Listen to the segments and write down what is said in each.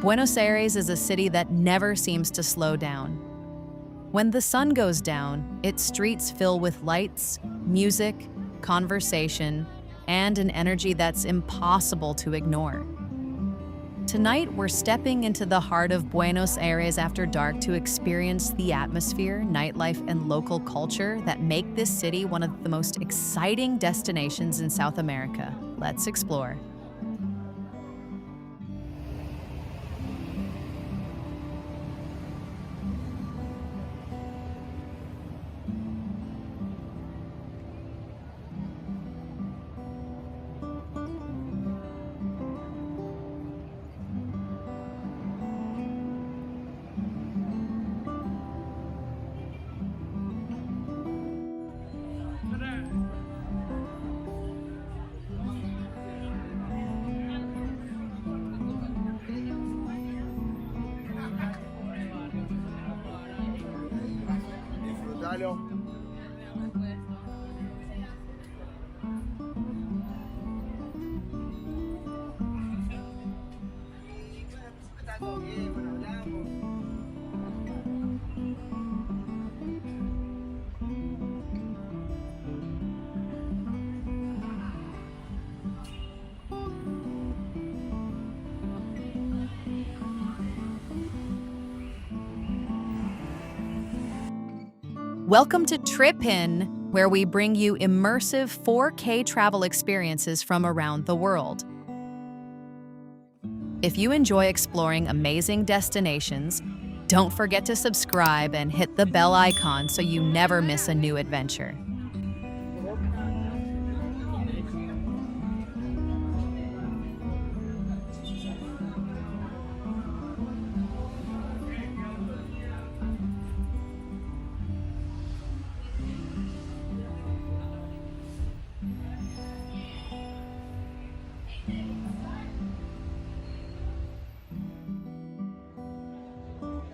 Buenos Aires is a city that never seems to slow down. When the sun goes down, its streets fill with lights, music, conversation, and an energy that's impossible to ignore. Tonight, we're stepping into the heart of Buenos Aires after dark to experience the atmosphere, nightlife, and local culture that make this city one of the most exciting destinations in South America. Let's explore. Disfrutalo. Está todo bien, bueno, hablamos. Welcome to Tripinn, where we bring you immersive 4K travel experiences from around the world. If you enjoy exploring amazing destinations, don't forget to subscribe and hit the bell icon so you never miss a new adventure.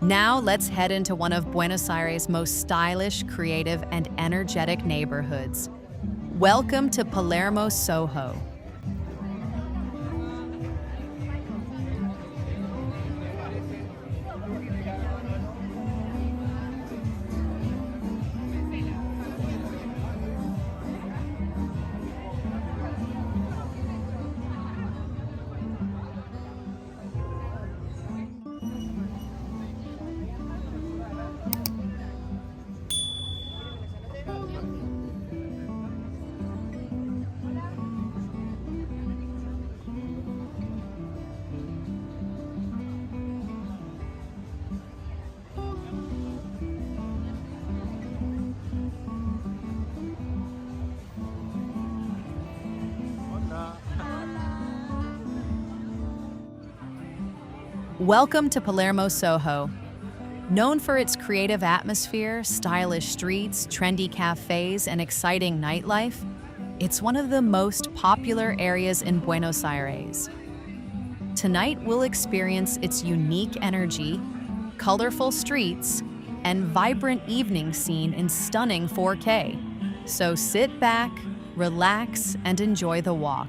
Now let's head into one of Buenos Aires' most stylish, creative, and energetic neighborhoods. Welcome to Palermo Soho. Welcome to Palermo Soho. Known for its creative atmosphere, stylish streets, trendy cafes, and exciting nightlife, it's one of the most popular areas in Buenos Aires. Tonight, we'll experience its unique energy, colorful streets, and vibrant evening scene in stunning 4K. So sit back, relax, and enjoy the walk.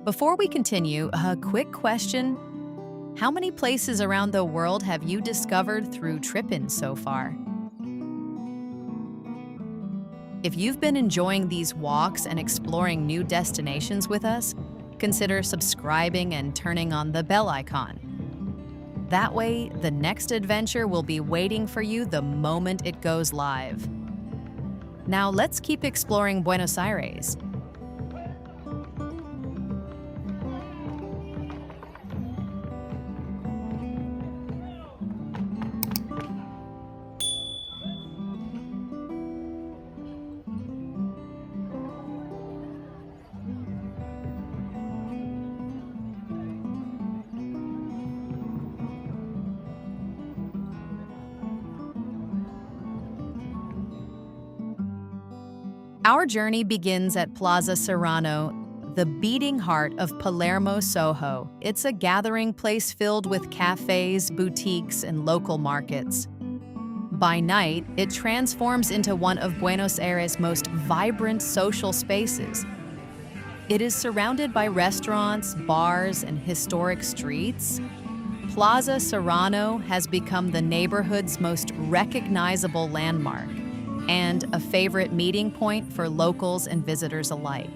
Before we continue, a quick question. How many places around the world have you discovered through Tripinn so far? If you've been enjoying these walks and exploring new destinations with us, consider subscribing and turning on the bell icon. That way, the next adventure will be waiting for you the moment it goes live. Now let's keep exploring Buenos Aires. Our journey begins at Plaza Serrano, the beating heart of Palermo Soho. It's a gathering place filled with cafes, boutiques, and local markets. By night, it transforms into one of Buenos Aires' most vibrant social spaces. It is surrounded by restaurants, bars, and historic streets. Plaza Serrano has become the neighborhood's most recognizable landmark and a favorite meeting point for locals and visitors alike.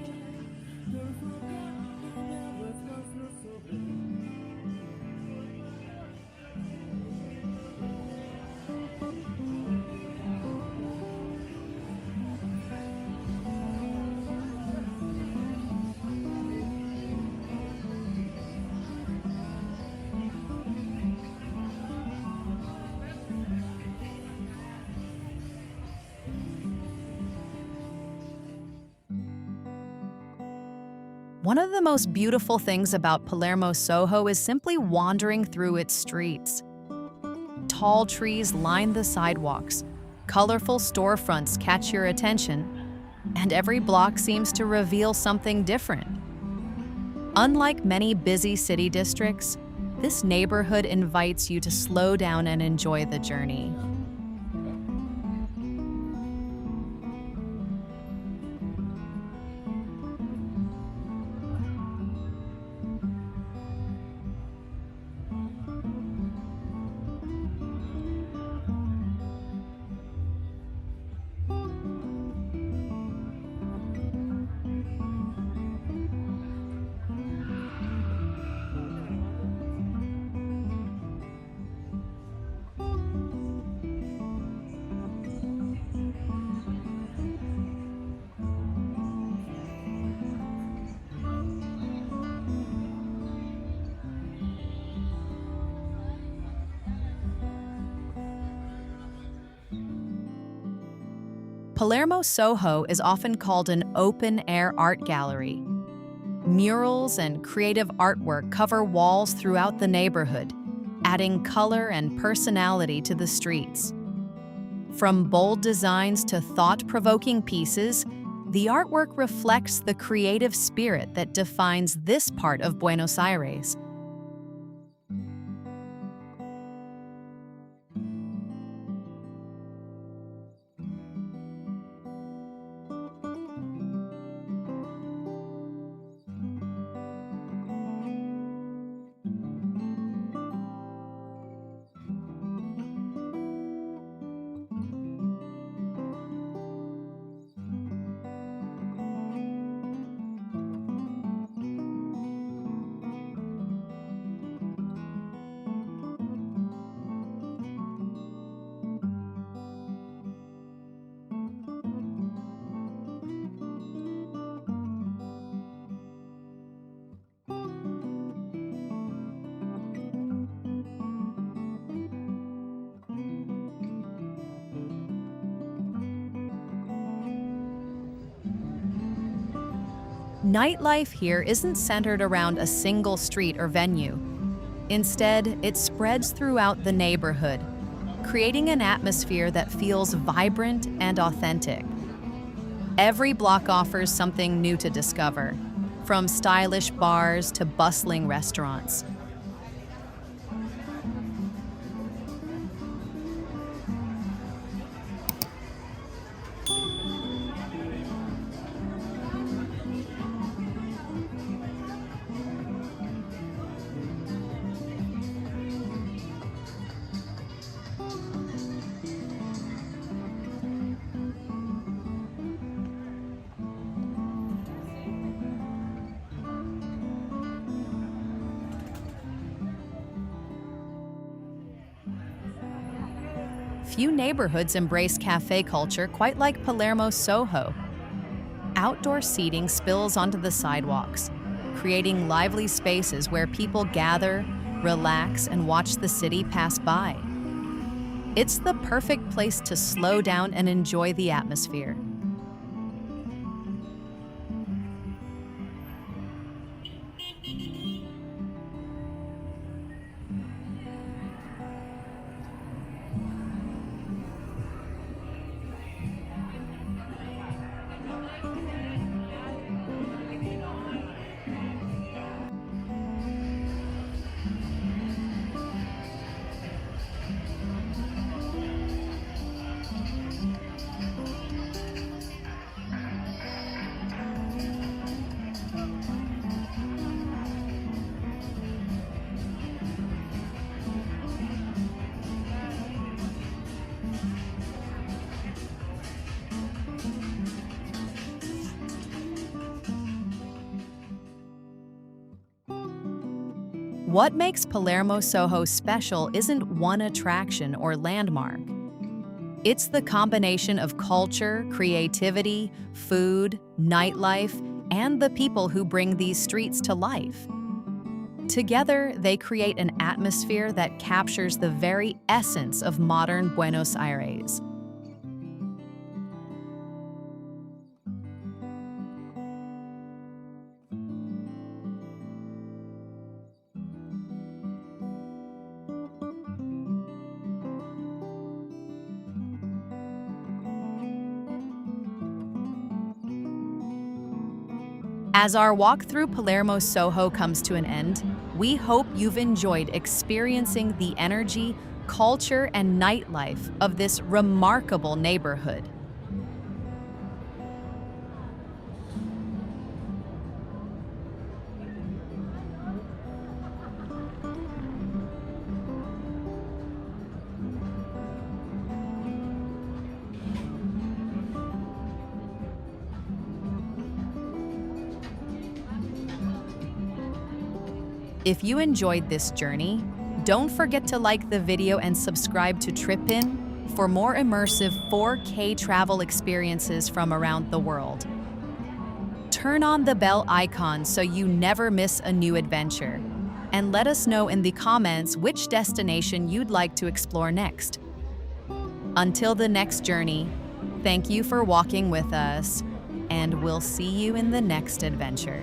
One of the most beautiful things about Palermo Soho is simply wandering through its streets. Tall trees line the sidewalks, colorful storefronts catch your attention, and every block seems to reveal something different. Unlike many busy city districts, this neighborhood invites you to slow down and enjoy the journey. Palermo Soho is often called an open-air art gallery. Murals and creative artwork cover walls throughout the neighborhood, adding color and personality to the streets. From bold designs to thought-provoking pieces, the artwork reflects the creative spirit that defines this part of Buenos Aires. Nightlife here isn't centered around a single street or venue. Instead, it spreads throughout the neighborhood, creating an atmosphere that feels vibrant and authentic. Every block offers something new to discover, from stylish bars to bustling restaurants. Few neighborhoods embrace cafe culture quite like Palermo Soho. Outdoor seating spills onto the sidewalks, creating lively spaces where people gather, relax, and watch the city pass by. It's the perfect place to slow down and enjoy the atmosphere. What makes Palermo Soho special isn't one attraction or landmark. It's the combination of culture, creativity, food, nightlife, and the people who bring these streets to life. Together, they create an atmosphere that captures the very essence of modern Buenos Aires. As our walk through Palermo Soho comes to an end, we hope you've enjoyed experiencing the energy, culture, and nightlife of this remarkable neighborhood. If you enjoyed this journey, don't forget to like the video and subscribe to Tripinn for more immersive 4K travel experiences from around the world. Turn on the bell icon so you never miss a new adventure. And let us know in the comments which destination you'd like to explore next. Until the next journey, thank you for walking with us, and we'll see you in the next adventure.